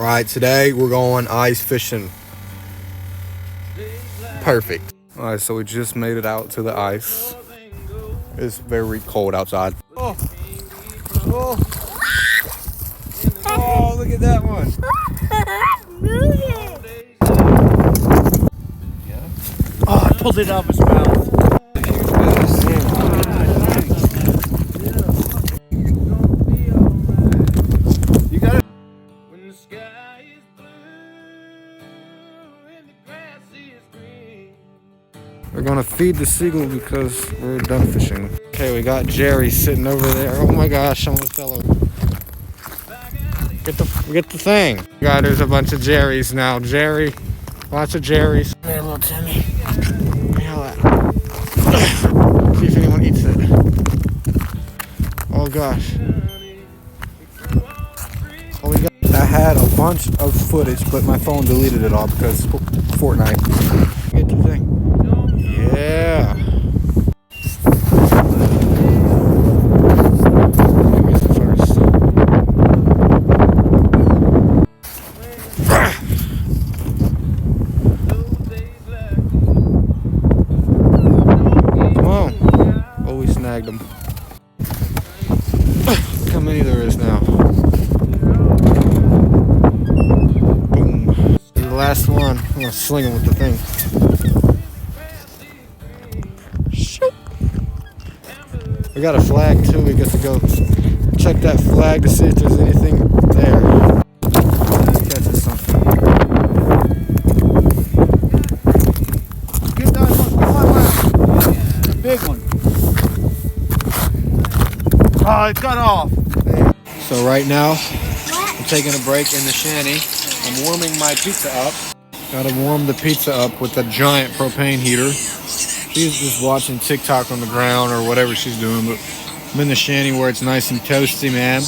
Alright, today we're going ice fishing. Perfect. Alright, so we just made it out to the ice. It's very cold outside. Oh, look at that one. Oh, I pulled it out of his mouth. You got it. When the sky is blue and the grass is green. We're gonna feed the seagull because we're done fishing. Okay, we got Jerry sitting over there. Oh my gosh, I almost fell over. Get the thing. God, there's a bunch of Jerrys now. Jerry, lots of Jerrys. There, little Timmy. See if anyone eats it. Oh gosh. Oh, we got. I had a bunch of footage, but my phone deleted it all because Fortnite. Get the thing. Yeah. Snagged them. Look how many there is now. Boom. This is the last one. I'm gonna sling him with the thing. Shoot. We got a flag too. We get to go check that flag to see if there's anything there. Catching something. Get that one. The big one. Oh, it got off. So right now, I'm taking a break in the shanty. I'm warming my pizza up. Gotta warm the pizza up with a giant propane heater. She's just watching TikTok on the ground or whatever she's doing, but I'm in the shanty where it's nice and toasty, man.